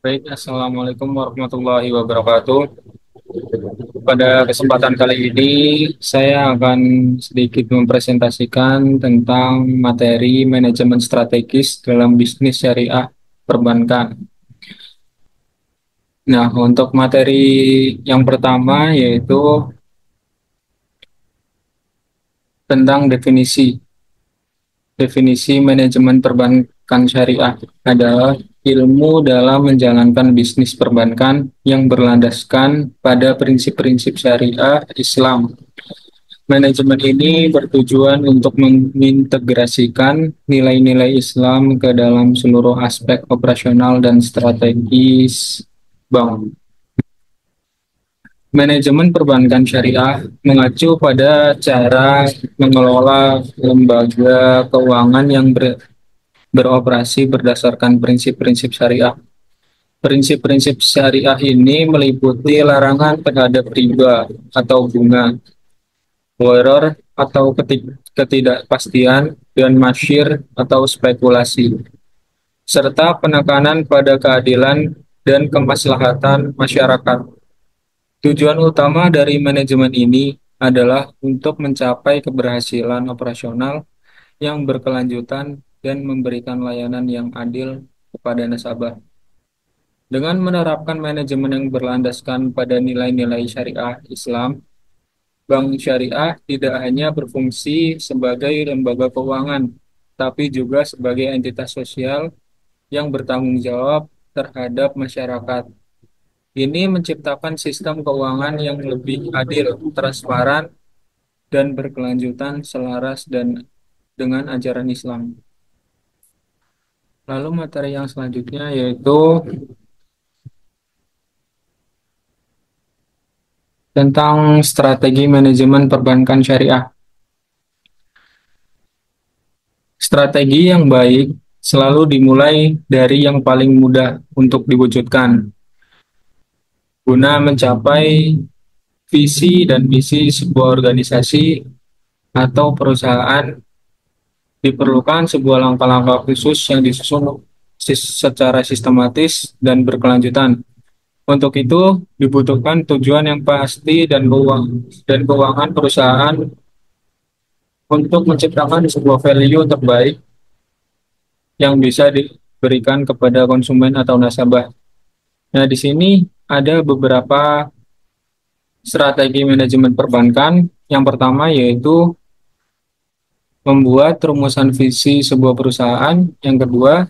Baik, Assalamualaikum warahmatullahi wabarakatuh. Pada kesempatan kali ini, saya akan sedikit mempresentasikan tentang materi manajemen strategis dalam bisnis syariah perbankan. Nah, untuk materi yang pertama yaitu tentang definisi. Definisi manajemen perbankan syariah adalah ilmu dalam menjalankan bisnis perbankan yang berlandaskan pada prinsip-prinsip syariah Islam. Manajemen ini bertujuan untuk mengintegrasikan nilai-nilai Islam ke dalam seluruh aspek operasional dan strategis bank. Manajemen perbankan syariah mengacu pada cara mengelola lembaga keuangan yang beroperasi berdasarkan prinsip-prinsip syariah. Prinsip-prinsip syariah ini meliputi larangan terhadap riba atau bunga, gharar atau ketidakpastian, dan masyir atau spekulasi, serta penekanan pada keadilan dan kemaslahatan masyarakat. Tujuan utama dari manajemen ini adalah untuk mencapai keberhasilan operasional yang berkelanjutan dan memberikan layanan yang adil kepada nasabah. Dengan menerapkan manajemen yang berlandaskan pada nilai-nilai syariah Islam, bank syariah tidak hanya berfungsi sebagai lembaga keuangan, tapi juga sebagai entitas sosial yang bertanggung jawab terhadap masyarakat. Ini menciptakan sistem keuangan yang lebih adil, transparan, dan berkelanjutan selaras dan dengan ajaran Islam. Lalu materi yang selanjutnya yaitu tentang strategi manajemen perbankan syariah. Strategi yang baik selalu dimulai dari yang paling mudah untuk diwujudkan, guna mencapai visi dan misi sebuah organisasi atau perusahaan. Diperlukan sebuah langkah-langkah khusus yang disusun secara sistematis dan berkelanjutan. Untuk itu, dibutuhkan tujuan yang pasti dan keuangan perusahaan untuk menciptakan sebuah value terbaik yang bisa diberikan kepada konsumen atau nasabah. Nah, di sini ada beberapa strategi manajemen perbankan. Yang pertama yaitu membuat rumusan visi sebuah perusahaan. Yang kedua,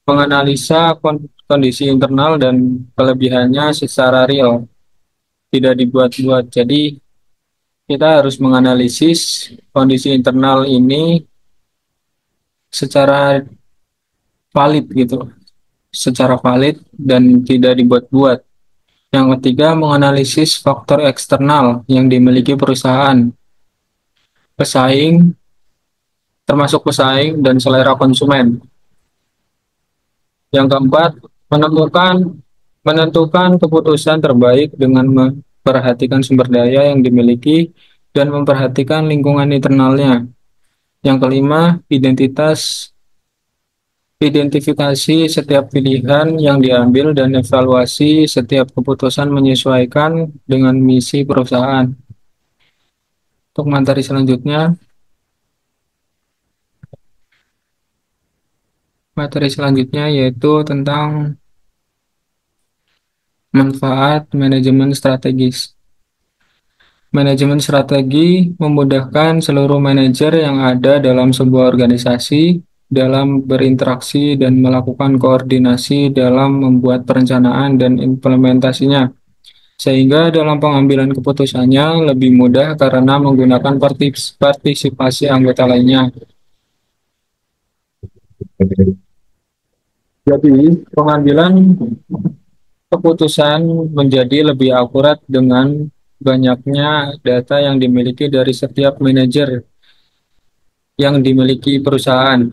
menganalisa kondisi internal dan kelebihannya secara real, tidak dibuat-buat. Jadi, kita harus menganalisis kondisi internal ini secara valid gitu, secara valid dan tidak dibuat-buat. Yang ketiga, menganalisis faktor eksternal yang dimiliki perusahaan, pesaing, termasuk pesaing dan selera konsumen. Yang keempat, menentukan keputusan terbaik dengan memperhatikan sumber daya yang dimiliki dan memperhatikan lingkungan internalnya. Yang kelima, identifikasi setiap pilihan yang diambil dan evaluasi setiap keputusan menyesuaikan dengan misi perusahaan. Untuk materi selanjutnya, yaitu tentang manfaat manajemen strategis. Manajemen strategi memudahkan seluruh manajer yang ada dalam sebuah organisasi dalam berinteraksi dan melakukan koordinasi dalam membuat perencanaan dan implementasinya, sehingga dalam pengambilan keputusannya lebih mudah karena menggunakan partisipasi anggota lainnya. Jadi, pengambilan keputusan menjadi lebih akurat dengan banyaknya data yang dimiliki dari setiap manajer yang dimiliki perusahaan,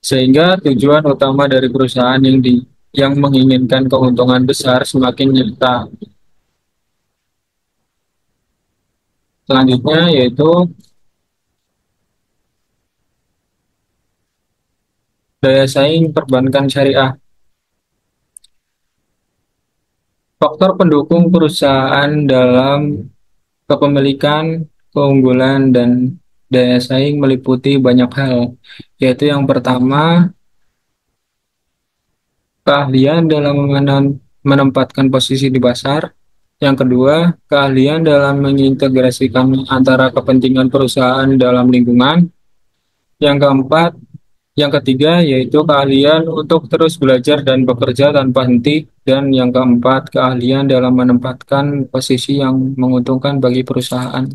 sehingga tujuan utama dari perusahaan yang menginginkan keuntungan besar semakin nyata. Selanjutnya yaitu daya saing perbankan syariah. Faktor pendukung perusahaan dalam kepemilikan, keunggulan, dan daya saing meliputi banyak hal, yaitu yang pertama, keahlian dalam menempatkan posisi di pasar. Yang kedua, keahlian dalam mengintegrasikan antara kepentingan perusahaan dalam lingkungan. Yang keempat, yang ketiga yaitu keahlian untuk terus belajar dan bekerja tanpa henti. Dan yang keempat, keahlian dalam menempatkan posisi yang menguntungkan bagi perusahaan.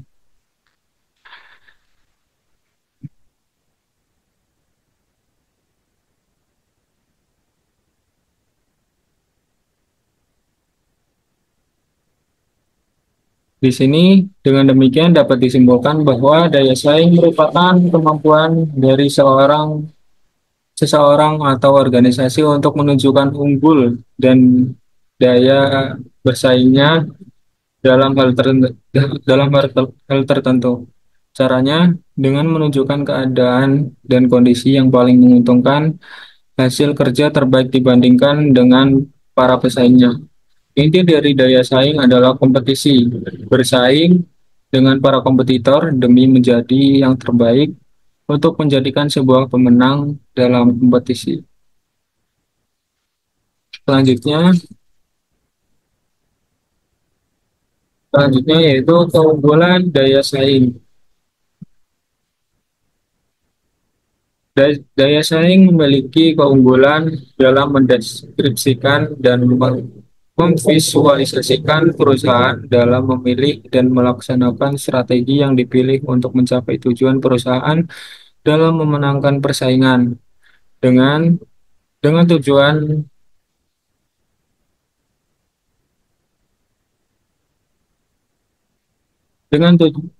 Di sini, dengan demikian dapat disimpulkan bahwa daya saing merupakan kemampuan dari seseorang atau organisasi untuk menunjukkan unggul dan daya bersaingnya dalam hal tertentu. Caranya dengan menunjukkan keadaan dan kondisi yang paling menguntungkan, hasil kerja terbaik dibandingkan dengan para pesaingnya. Inti dari daya saing adalah kompetisi, bersaing dengan para kompetitor demi menjadi yang terbaik untuk menjadikan sebuah pemenang dalam kompetisi. Selanjutnya, selanjutnya yaitu keunggulan daya saing. Daya saing memiliki keunggulan dalam mendeskripsikan dan memvisualisasikan perusahaan dalam memilih dan melaksanakan strategi yang dipilih untuk mencapai tujuan perusahaan dalam memenangkan persaingan dengan dengan tujuan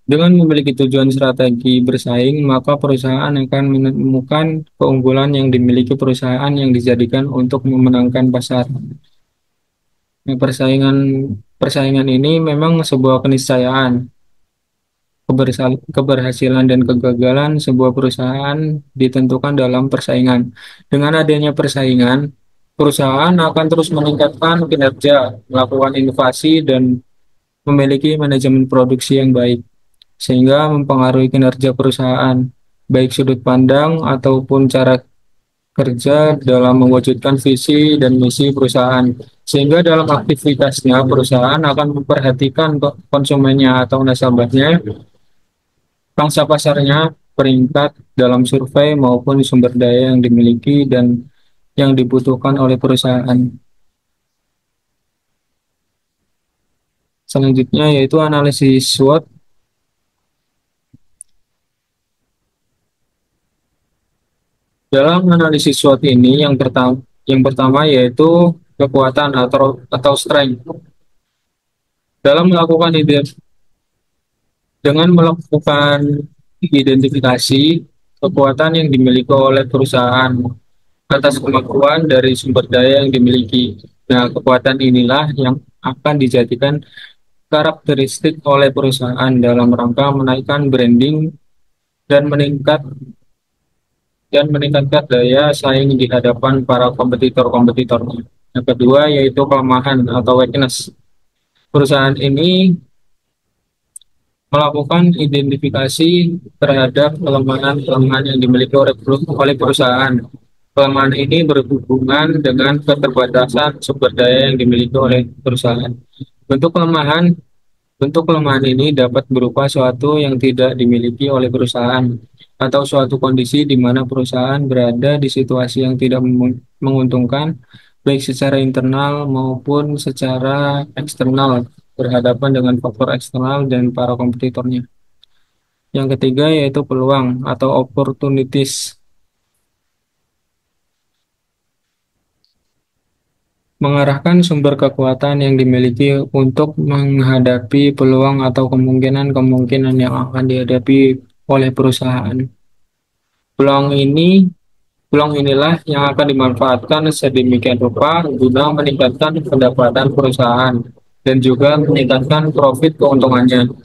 dengan memiliki tujuan strategi bersaing, maka perusahaan akan menemukan keunggulan yang dimiliki perusahaan yang dijadikan untuk memenangkan pasar. Nah, persaingan ini memang sebuah keniscayaan. Keberhasilan dan kegagalan sebuah perusahaan ditentukan dalam persaingan. Dengan adanya persaingan, perusahaan akan terus meningkatkan kinerja, melakukan inovasi, dan memiliki manajemen produksi yang baik, sehingga mempengaruhi kinerja perusahaan, baik sudut pandang ataupun cara kerja dalam mewujudkan visi dan misi perusahaan. Sehingga dalam aktivitasnya, perusahaan akan memperhatikan konsumennya atau nasabahnya, pangsa pasarnya, peringkat dalam survei maupun sumber daya yang dimiliki dan yang dibutuhkan oleh perusahaan. Selanjutnya yaitu analisis SWOT. Dalam analisis SWOT ini yang pertama yaitu kekuatan atau strength. Dalam melakukan ide dengan melakukan identifikasi kekuatan yang dimiliki oleh perusahaan atas kemampuan dari sumber daya yang dimiliki. Nah, kekuatan inilah yang akan dijadikan karakteristik oleh perusahaan dalam rangka menaikkan branding dan meningkatkan daya saing di hadapan para kompetitor-kompetitornya. Yang kedua yaitu kelemahan atau weakness. Perusahaan ini melakukan identifikasi terhadap kelemahan-kelemahan yang dimiliki oleh perusahaan. Kelemahan ini berhubungan dengan keterbatasan sumber daya yang dimiliki oleh perusahaan. Bentuk kelemahan Bentuk kelemahan ini dapat berupa suatu yang tidak dimiliki oleh perusahaan atau suatu kondisi di mana perusahaan berada di situasi yang tidak menguntungkan, baik secara internal maupun secara eksternal, berhadapan dengan faktor eksternal dan para kompetitornya. Yang ketiga yaitu peluang atau opportunities. Mengarahkan sumber kekuatan yang dimiliki untuk menghadapi peluang atau kemungkinan-kemungkinan yang akan dihadapi oleh perusahaan. Peluang ini, peluang inilah yang akan dimanfaatkan sedemikian rupa guna meningkatkan pendapatan perusahaan dan juga meningkatkan profit keuntungannya.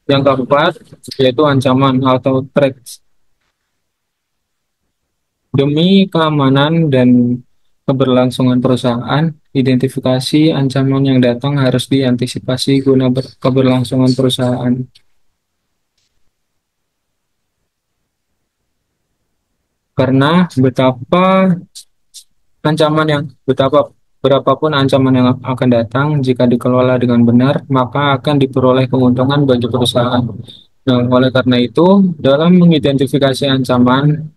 Yang keempat, yaitu ancaman atau threats. Demi keamanan dan keberlangsungan perusahaan, Identifikasi ancaman yang datang harus diantisipasi guna keberlangsungan perusahaan. Karena betapa berapapun ancaman yang akan datang, jika dikelola dengan benar, maka akan diperoleh keuntungan bagi perusahaan. Nah, oleh karena itu, dalam mengidentifikasi ancaman,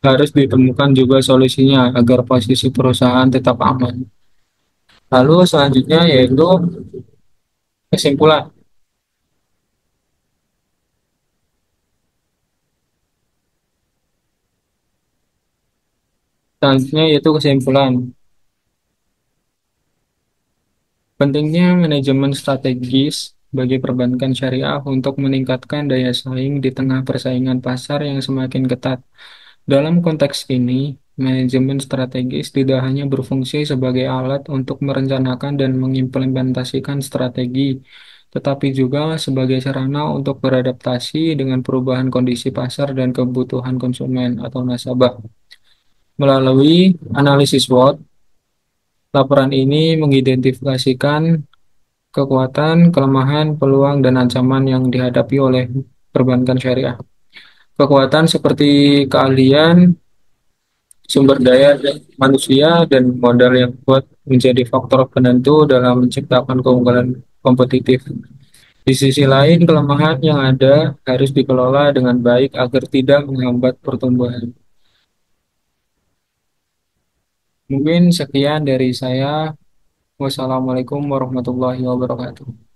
harus ditemukan juga solusinya agar posisi perusahaan tetap aman. Lalu selanjutnya yaitu kesimpulan. Selanjutnya yaitu kesimpulan. Pentingnya manajemen strategis bagi perbankan syariah untuk meningkatkan daya saing di tengah persaingan pasar yang semakin ketat. Dalam konteks ini, manajemen strategis tidak hanya berfungsi sebagai alat untuk merencanakan dan mengimplementasikan strategi, tetapi juga sebagai sarana untuk beradaptasi dengan perubahan kondisi pasar dan kebutuhan konsumen atau nasabah. Melalui analisis SWOT, laporan ini mengidentifikasikan kekuatan, kelemahan, peluang, dan ancaman yang dihadapi oleh perbankan syariah. Kekuatan seperti keahlian, sumber daya manusia, dan modal yang kuat menjadi faktor penentu dalam menciptakan keunggulan kompetitif. Di sisi lain, kelemahan yang ada harus dikelola dengan baik agar tidak menghambat pertumbuhan. Mungkin sekian dari saya. Wassalamualaikum warahmatullahi wabarakatuh.